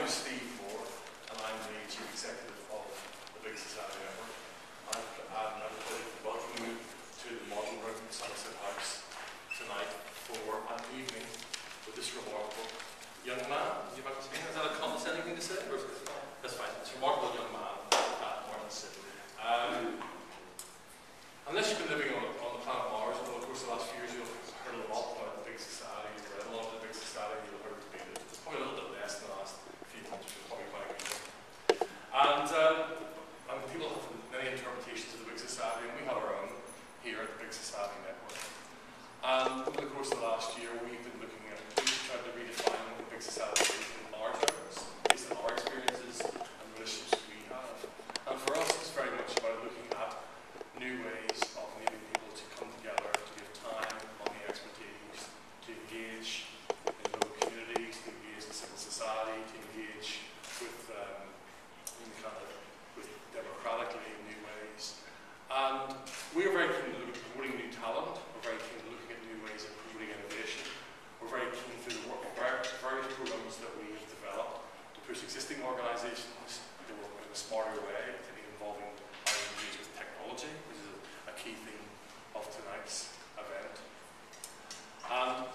name's Steve Moore, and I'm the Chief Executive of the Big Society Network. I'm delighted to welcome you to the model room in Somerset House tonight for an evening with this remarkable young man. You might be saying, is that a condescending thing to say? Or is it fine? That's fine. This remarkable young man, Martyn Sibley. Unless you've been living on the planet Mars over the course of the last few years, you'll have heard a lot about the Big Society, you've read a lot of the Big Society, you'll have heard it debated. It's probably a little bit less in the last few months, which is probably quite a good thing. And people have many interpretations of the Big Society, and we have our own here at the Big Society Network. And over the course of the last year, we've been looking at, we've tried to redefine what the Big Society is in our terms, based on our experiences and relationships we have. And for us, it's very much about looking at new ways of enabling people to come together, to give time, money, expertise, to engage in local communities, to engage in civil society, to engage with democratically in new ways. And we are very keen to look at promoting new talent, we're very keen to looking at new ways of promoting innovation, we're very keen through the work of various programs that we have developed to push existing organisations to work in a smarter way, particularly involving how we engage with technology, which is a key theme of tonight's event. And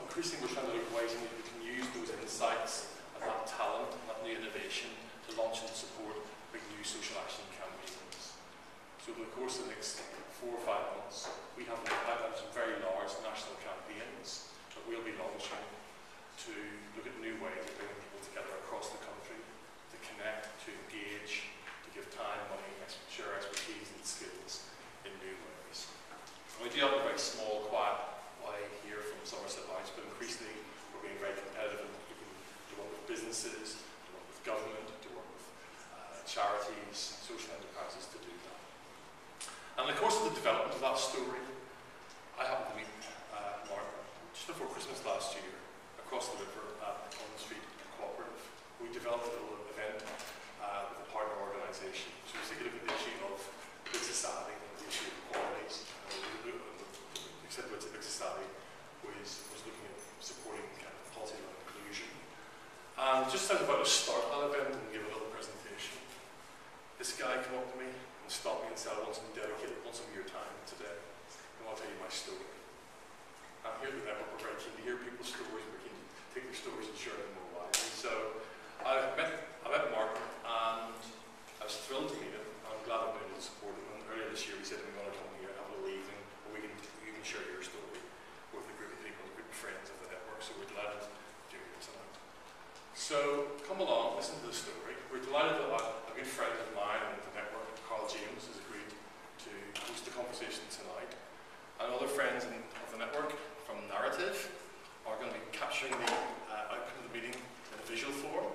increasingly we're trying to look at ways in which we can use those insights and that talent and that new innovation to launch and support big new social action campaigns. So over the course of the next 4 or 5 months, we have some very large national campaigns that we'll be launching to look at new ways of bringing people together across the country, to connect, to engage, to give time, money, share expertise and skills in new ways. And we do have a very small, quiet way here from Somerset House, but increasingly we're being very competitive and looking to work with businesses, to work with government, to work with charities, social enterprises to do that. And in the course of the development of that story, I happened to meet Martyn just before Christmas last year across the river at on the street cooperative. We developed a little event with a partner organisation. So we take a look at the issue of the Big Society and the issue of equalities. Except that the Big Society was looking at supporting kind of policy around inclusion. And just as about to start that event and give a little presentation, this guy came up to me and stopped me and said, I want some of your time today. I want to tell you my story. And here at the network, we're very keen to hear people's stories, we're keen to take their stories and share them more widely. So I met Martyn, and I was thrilled to meet him. I'm glad I've been able to support him. And earlier this year, he said to me, I want to come here and have a little evening where you can share your story with a group of people, a group of friends of the network. So we're delighted to do it tonight. So come along, listen to the story. We're delighted that a good friend of mine in the network, Carl James, has agreed to host the conversation tonight. And other friends of the network from Narrative are going to be capturing the outcome of the meeting in a visual form.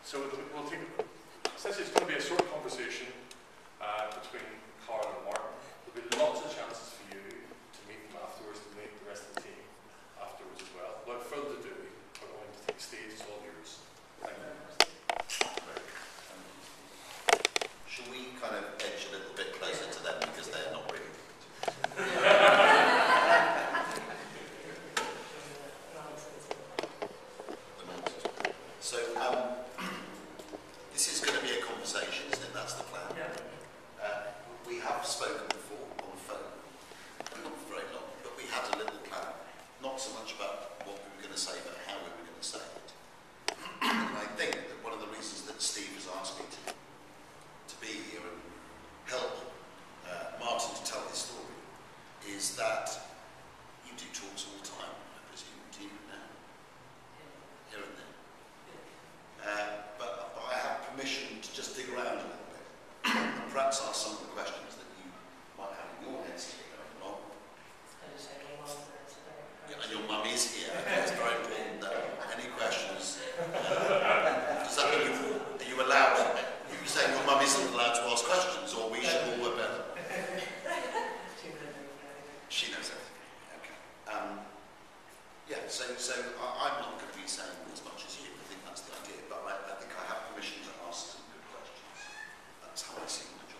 So we'll take, essentially it's going to be a short conversation between Carl and Martyn. There'll be lots of chances for you to meet them afterwards, to meet the rest of the team afterwards as well. Without further ado, we're going to take the stage, it's all yours. Thank you. Should we kind of edge a little bit closer to them because they're not really? So this is going to be a conversation, isn't it? That's the plan. Yeah. We have spoken before on the phone, not for very long, but we had a little plan, not so much about what we were going to say, but how we were going to say it. And I think that one of the reasons that Steve has asked me to be here and help Martyn to tell his story is that you do talks all the time, I presume, do you now? Here and there. But I have permission to just dig around a little bit and perhaps ask some of the questions that you might have in your heads here going on. Yeah, and your mum is here. Okay, it's very important that any questions. Does that mean are you allowed? Are you saying your mum isn't allowed to ask questions, or we should all work better? She knows everything. Okay. Yeah. So I'm not going to be saying as much as you. I think that's the idea. But I think I have permission to ask some good questions. That's how I see my job.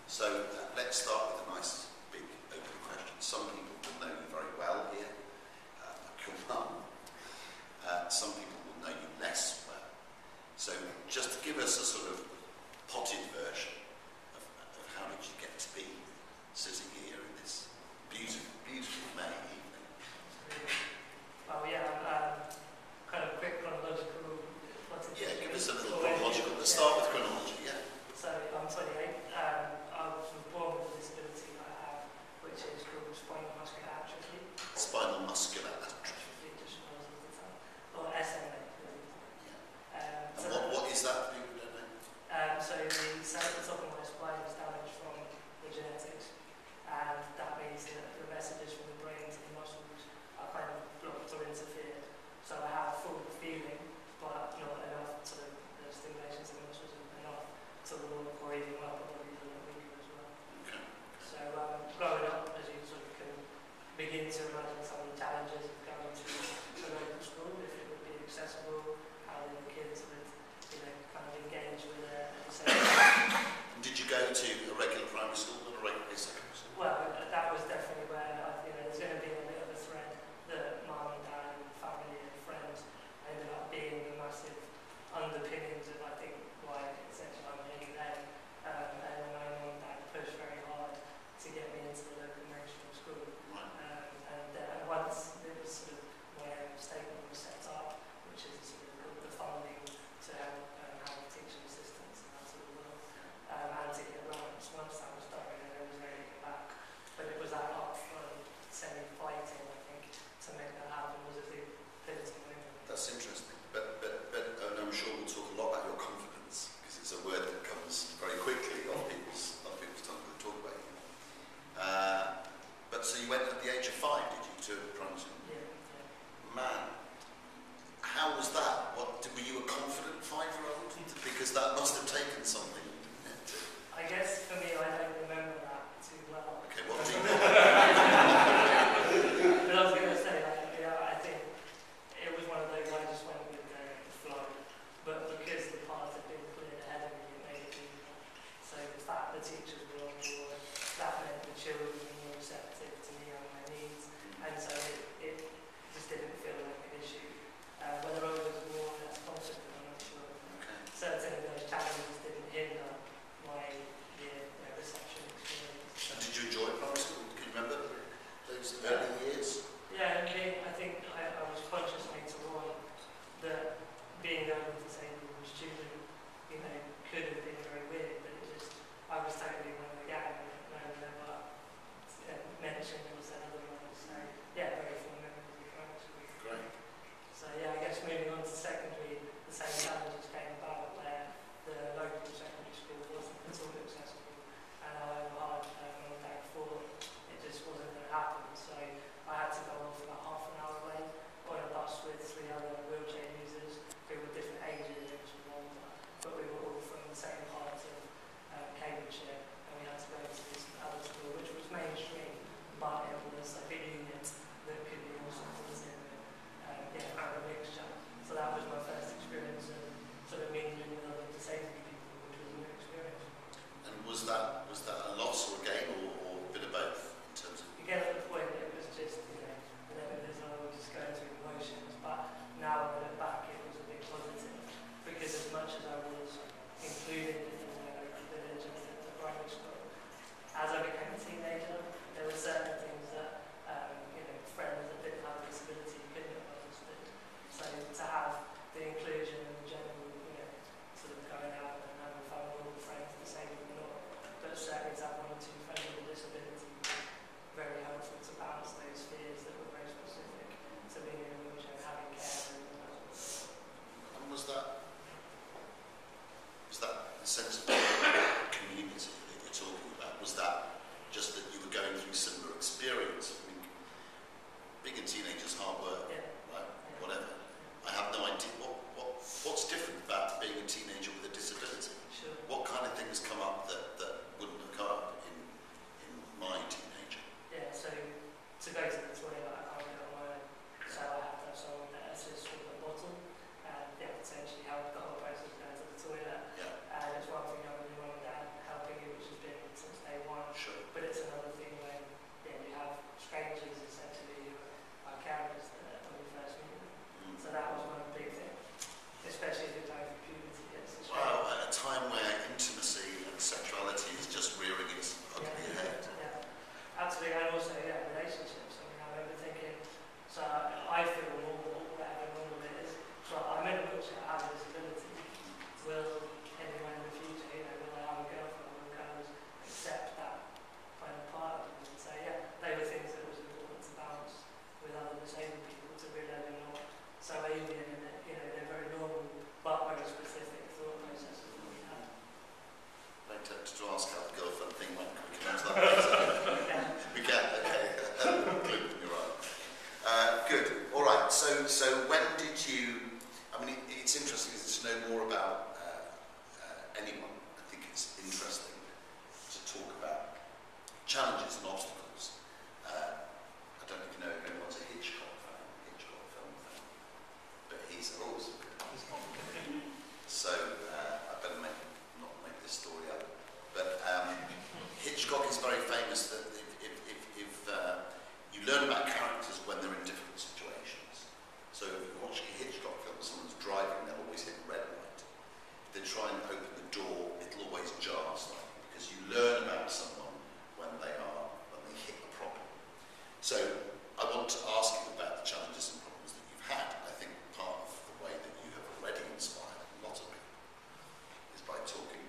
So let's start with a nice big open question. Some people will know you very well here. Your mum. begin to imagine some of the challenges of going to a local school, if it would be accessible, how the kids would, kind of engage with it. Did you go to a regular primary school and a regular secondary school? Well, that was definitely where there's going to be a bit of a thread that mum and dad and family and friends ended up being the massive underpinnings of, I think, why essentially I'm here today. And my mum and dad pushed very hard to get me into the local mainstream school. Right. And once it was sort of my statement was set up, which is sort of the funding to help have teaching assistants and that sort of work, and to get grants, once that was done, there was no looking back. But it was that upfront semi-fighting, I think, to make that happen was a big pivotal moment. That's interesting. But and I'm sure we'll talk a lot about your confidence, because it's a word that comes very quickly on people's tongue to talk about you. But so you went at the age of 5, did you, to primary school? Yeah. Man, how was that? Were you a confident 5-year-old? Because that must have taken something. I guess for me, I don't remember that too well. Okay, what do you But I was going to say, I think it was one of those I just went with the flow. But because the path had been cleared ahead of me, it made it easier. So the fact the teachers were on board, that meant the children were more receptive to me and my needs. And so it just didn't feel like an issue. Whether I was more or less confident, I'm not sure. Okay. Certainly those challenges didn't hinder my reception experience. And did you enjoy primary school? Can you remember those early years? Yeah, I think I was conscious later on that being a disabled student, could have been very weird, but I was totally one of the gang, and no one ever mentioned or said otherwise. So yeah, very fond memories of primary school. Great. So yeah, I guess moving on to secondary, the same challenges came about where the local secondary school wasn't at all accessible, and however hard my dad fought, it just wasn't going to happen. So I had to go off about half an hour away on a bus with 3 other wheelchair users who were different ages, which was older, but we were all from the same part of Cambridgeshire, and we had to go to this other school, which was mainstream, but it was a big unit that could be all supported and kind of a mixture. So that was my first experience of sort of mingling with other disabled people, which was a new experience. And was that a loss or a gain, or a bit of both in terms of? Again, at the point, it was just, there's always just going through emotions, but now when I look back, it was a big positive, because as much as I was included in the local village and the primary school, as I became a teenager, there were certain things that, friends that didn't have a disability couldn't have understood. So to have the inclusion and the general, sort of going out and having fun with all the friends, disabled or not, but certainly to have 1 or 2 friends with a disability, very helpful to balance those fears that were very specific to being in a wheelchair and having care and that sort of stuff. And was that the sense of community that you're talking about? Was that just that you were going through similar experience? I mean, being a teenager is hard work, Yeah. right? Whatever. I have no idea what's different about being a teenager with a disability. Sure. What kind of things come up that wouldn't have come up in my teenager? Yeah, so to go to the toilet, I can't get on my own. So I have to have someone that assists with a bottle and potentially help the whole process of going to the toilet. Yeah. And it's one thing having your mum and dad helping you, which has been since day one. Sure. But it's another thing when you have strangers essentially who are carers when you first meet them. Mm. So that was one big thing, especially if you're going through puberty. Wow, at a time where intimacy and sexuality is just rearing its ugly head. Yeah, absolutely, and also relationships. I remember thinking, so I feel normal, whatever normal is. So I'm in a wheelchair, I have a disability. Will anyone in the future, will I have a girlfriend, will girls accept that kind of part of me? So they were things that was important to balance with other disabled people to realize they're not so alien and that they're very normal but very specific thought processes that we have. I'd like to ask how the girlfriend thing went. Can we come on to that later? We can, okay. Good, you're right. Good, all right. So when did you, it's interesting to know more about anyone. I think it's interesting to talk about challenges and obstacles. I don't know if famous that if you learn about characters when they're in difficult situations. So if you're watching a Hitchcock film, someone's driving, they'll always hit red light. If they try and open the door, it'll always jar slightly, because you learn about someone when they hit a problem. So I want to ask you about the challenges and problems that you've had. I think part of the way that you have already inspired a lot of people is by talking,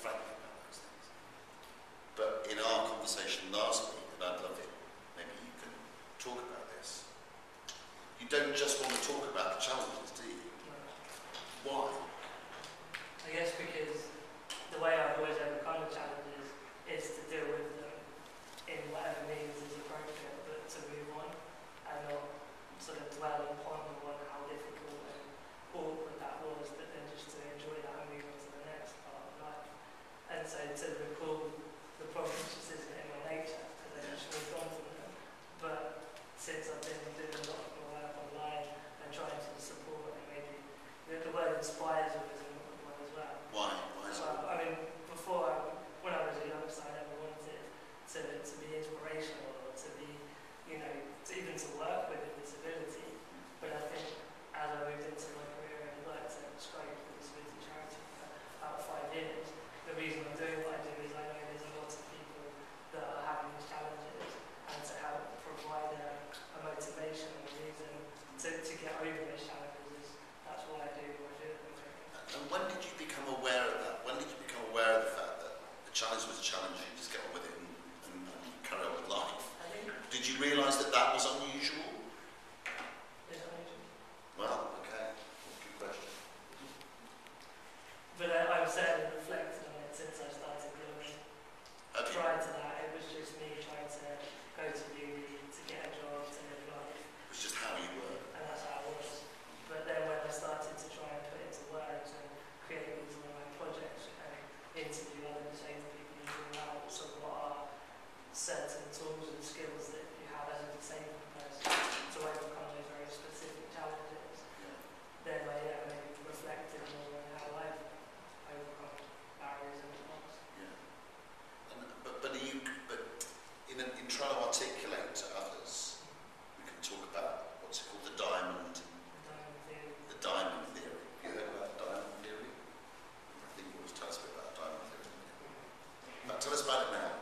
frankly about those things. But in our conversation last week, and I'd love it, maybe you can talk about this. You don't just want to talk about the challenges, do you? Why? I guess because the way I've always overcome the challenges is to deal with them in whatever means is appropriate, but to move on and not sort of dwell upon how difficult and awkward that was, but then just to enjoy that and move on to the next part of life. And so to recall the problems just isn't in my nature, because I just moved on from them. But since I've been doing a lot of my work online and trying to support, and maybe the word inspires is a good one as well. Why? Why is it? I mean, before, when I was a youngster, I never wanted to be inspirational or to be, to even to work with a disability. But I think as I moved into my career and worked at Scope, the disability charity, for about 5 years, the reason I'm doing what I do is I know there's a lot of people that are having these challenges, and to help provide a motivation and a reason to get over those challenges, that's why I do what I do. And when did you become aware of that? When did you become aware of the fact that the challenge was a challenge, you just get on with it and carry on with life? Did you realise that that was unusual? It's unusual. Well, okay. Good question. But I've certainly reflected on it since I started doing it. Prior to that, it was just me trying to go to uni, to get a job, to live life. It was just how you were. And that's how I was. But then when I started to try and put into words and create these online projects and interview other disabled people and bring out sort of what are certain tools and skills that you have as a disabled person to overcome those very specific challenges, then I maybe reflected more on how I've overcome barriers and blocks. Yeah. But in trying to articulate to others, we can talk about what's it called, the diamond Theory. The diamond theory. Have you heard about diamond theory? I think you always tell us a bit about diamond theory. But tell us about it now.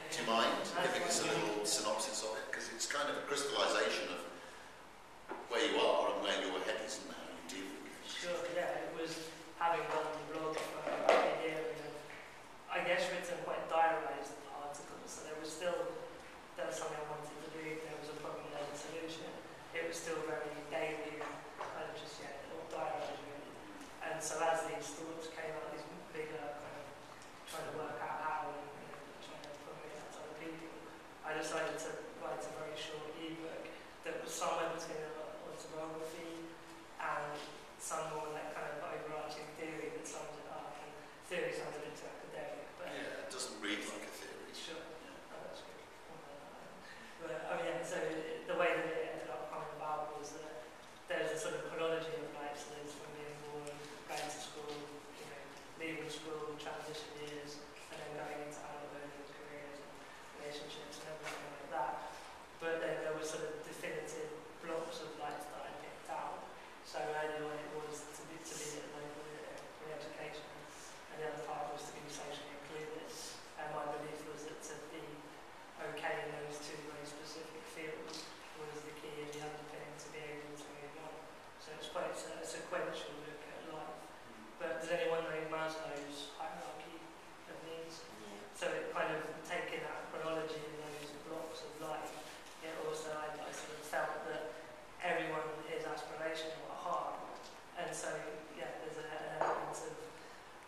Do you mind giving us a little synopsis of it? Because it's kind of a crystallisation of where you are and where your head is and how you deal with it. Sure, yeah, it was having done the blog for about a year and I guess written quite diarised articles, so there was something I wanted to do, there was a problem, there was a solution. It was still very daily, kind of just, little diarised really. And so as these thoughts came out, these bigger kind of trying to work out how and trying to promote that to other people, I decided to write a very short ebook that was somewhere between an autobiography and some more like kind of overarching theory that sums it up. And theory sounds a bit too academic, but it doesn't read like a theory. Sure. Yeah. Oh, that's good. But so the way that it ended up coming about was that there's a sort of chronology of life. So there's from being born, going to school, leaving school, transition years, and then going into adulthood and careers and relationships and everything like that. But then there were sort of definitive blocks of life that I picked out. So early on it was to be at local in education, and the other part was to be socially included. And my belief was that to be okay in those two very specific fields was the key and the underpinning to be able to move on. So it's quite a sequential look at life. But does anyone know Maslow's hierarchy of needs? Yeah. So it kind of taking that chronology and those blocks of life, it also I sort of felt that everyone is aspirational at heart. And so there's an element of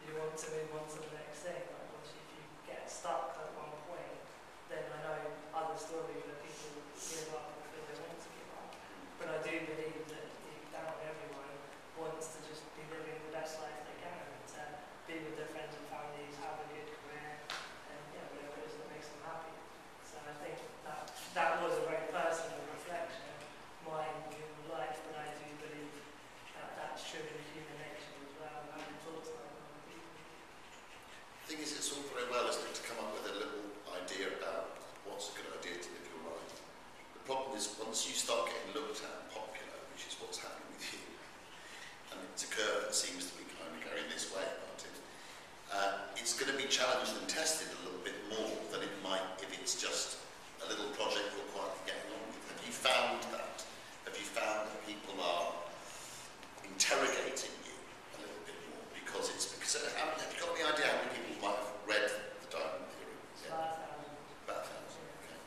you want to move on to the next thing. Like obviously if you get stuck at one point, then I know other stories where people give up and feel they want to give up. But I do believe that deep down everyone wants to just be living the best life they can, and to be with their friends and families, have a good career, and whatever it is that makes them happy. So I think that was a very personal reflection of my view of life, but I do believe that that's true in human nature as well, and having talked about other people. The thing is, it's all very well, isn't it, to come up with a little idea about is once you start getting looked at and popular, which is what's happening with you, and it's a curve that seems to be kind of going this way about it, it's going to be challenged and tested a little bit more than it might if it's just a little project you're quietly getting on with. Have you found that? Have you found that people are interrogating you a little bit more because have you got any idea how many people might have read the Diamond Theory? Yeah. About 1,000. Okay.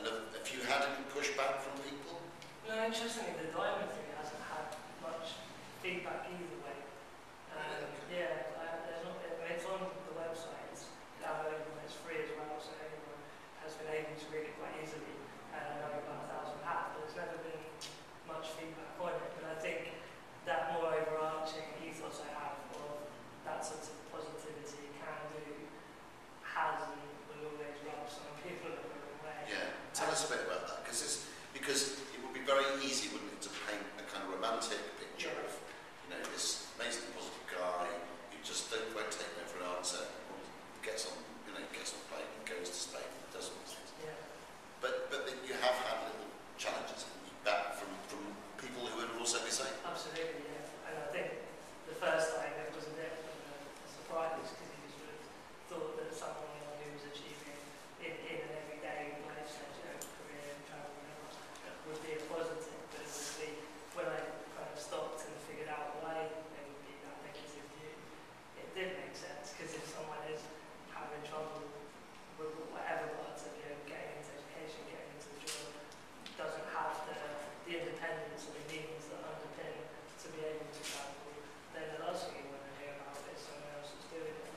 And have you had any pushback from people? No, interestingly, the Diamond Theory hasn't had much feedback either way. It's on the website, it's downloadable, it's free as well, so anyone has been able to read it quite easily. And I know about 1,000 have, but there's never been much feedback on it. But I think that more overarching ethos I have of that sort of positivity can do has and will always rub some people the wrong way. Yeah, tell us a bit about that, because it would be very easy, wouldn't it, to paint a kind of romantic picture of, this amazing positive guy who just won't take no for an answer, gets on a plane and goes to Spain and does all these things. Yeah. But you have had little challenges back from people who would also be saying. Absolutely, yeah. And I think the first time it was a bit of a surprise because you just would have thought that someone who was achieving in an everyday life stage, career, travel, whatever, would be a positive. But obviously, when I kind of stopped and figured out why there would be that negative view, it did make sense because if someone is having trouble with whatever part of getting into education, getting into a job, doesn't have the independence or the means that underpin to be able to travel, then the last thing you want to hear about is someone else is doing it.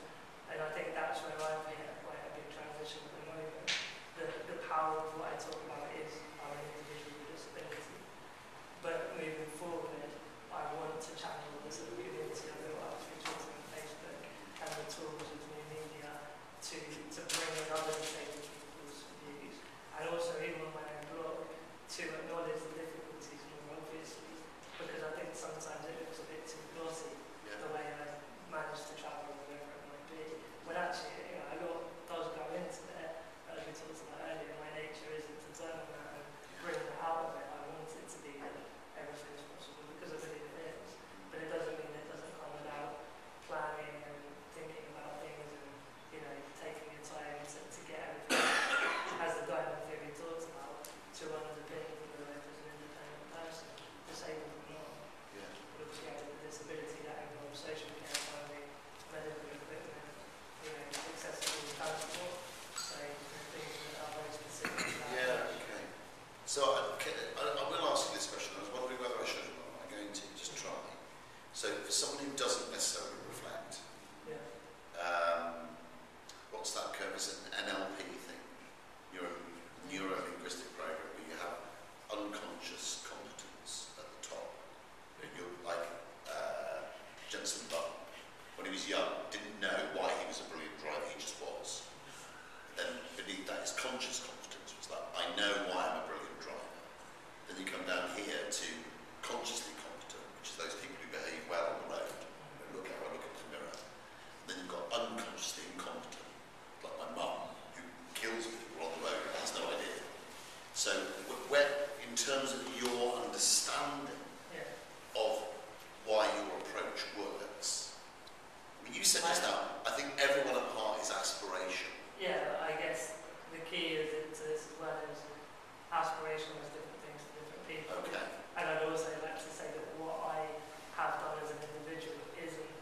And I think that's where I've hit quite a big transition at the moment. The power of what I talk about is our individual disability. But moving forward, I want to channel the sort of community I built up through Twitter and Facebook and the tools of new media to bring in other disabled people's views. And also, even on my own blog, to acknowledge the difficulties more obviously, because I think sometimes it looks a bit too glossy, the way I manage to travel or whatever it might be. When actually, a lot does go into there, as we talked about earlier. My nature isn't to turn on that and bring that out of it. I want it to be everything as possible because I believe it is. But it doesn't mean it doesn't come without planning and thinking about things and taking your time to get everything, as the Diamond Theory talks about, to underpin your life as an independent person, disabled or not. Yeah. But obviously, with a disability that involves social care, funding, medical equipment, accessible transport, so things that are very specific to that. Yeah, okay. So I will ask you this question. I was wondering whether I should or not. I'm going to just try. So for someone who doesn't necessarily reflect, what's that curve? Is it an NLP thing? Neuro-linguistic program where you have unconscious competence at the top. You're like Jensen Button, when he was young, didn't know why he was a brilliant driver, he just was. Then beneath that is conscious competence, was like, I know why I'm a brilliant driver. Then you come down here to consciously competent, which is those people who behave well on the road. Look at the mirror. Then you've got unconsciously incompetent, like my mum, who kills people on the road and has no idea. So, where, in terms of your understanding of why your approach works, I mean, you said just now, I think everyone at heart is aspiration. Yeah, I guess the key is to this as well is aspiration is different things to different people. Okay. And I'd also like to say that what I have done as an individual isn't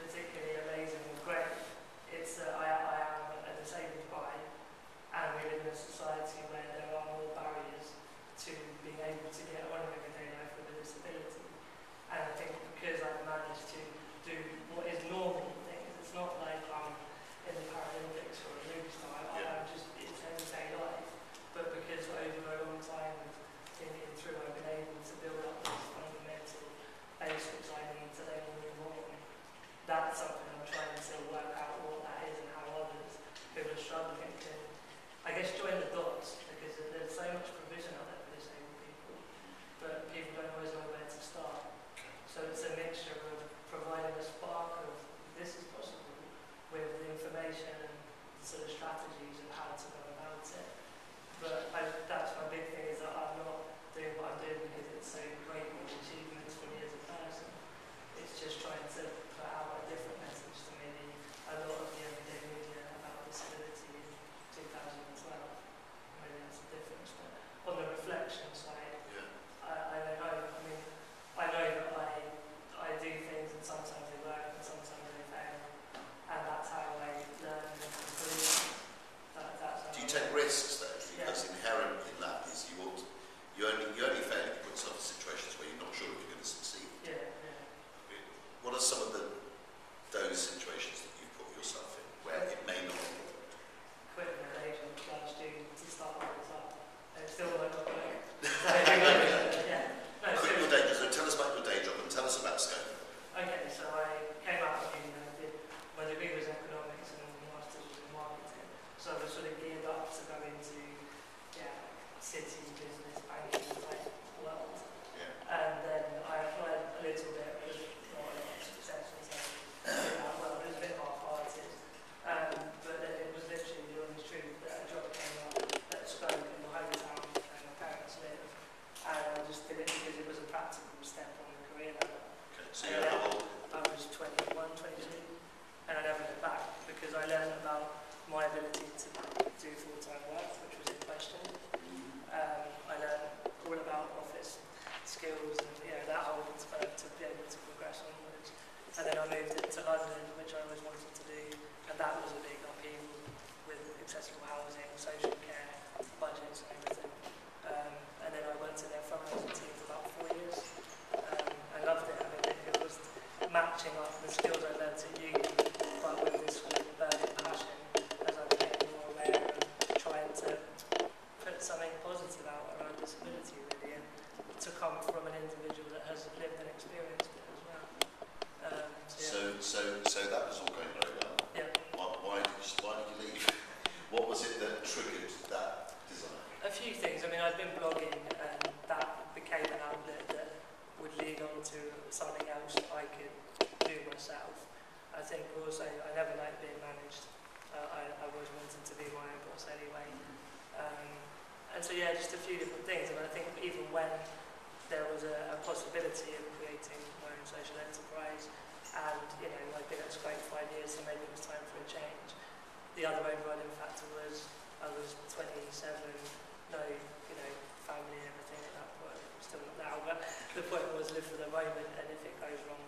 particularly amazing or great. It's that I am a disabled guy, and we live in a society where there are more barriers to being able to get on in everyday life with a disability. And I think because I've managed to do what is normal things, it's not like I'm in the Paralympics or a movie star. I'm just, it's everyday life. But because over a long time of thinking through, I've been able to build up these fundamental basics I need to then move on. That's something I'm trying to work out what that is and how others who are struggling can, I guess, join the dots, because there's so much provision out there for disabled people, but people don't always know where to start. So it's a mixture of city business banking type world. Yeah. And then I applied a little bit with not a lot of success, and so well, it was a bit half-hearted. But then it was literally the honest truth that a job came up at Stoke in my hometown where my parents live, and I just did it because it was a practical step on the career ladder. Okay. So you're how old? I was 21, 22, and I never looked back because I learned about my ability to do full-time work, which was in question. I learned all about office skills and that whole to be able to progress onwards. And then I moved to London, which I always wanted to do, and that was a big upheaval with accessible housing, social care, budgets and everything. And then I went to their fundraising team for about 4 years. I loved it. I mean, it was matching up the skills I learned at uni, but with this sort of burning passion as I became more aware and trying to put something positive out around disability, really, and to come from an individual that has lived and experienced it as well. So that was all going very well. Yeah. Why did you leave? What was it that triggered that desire? A few things. I mean, I'd been blogging, and that became an outlet that would lead on to something else I could do myself. I think also I never liked being managed. I always wanted to be my own boss anyway. And so just a few different things. And I think even when there was a possibility of creating my own social enterprise, and I'd been at Scope 5 years, so maybe it was time for a change. The other overriding factor was I was 27, no family and everything at that point. Still not now, but the point was live for the moment, and if it goes wrong,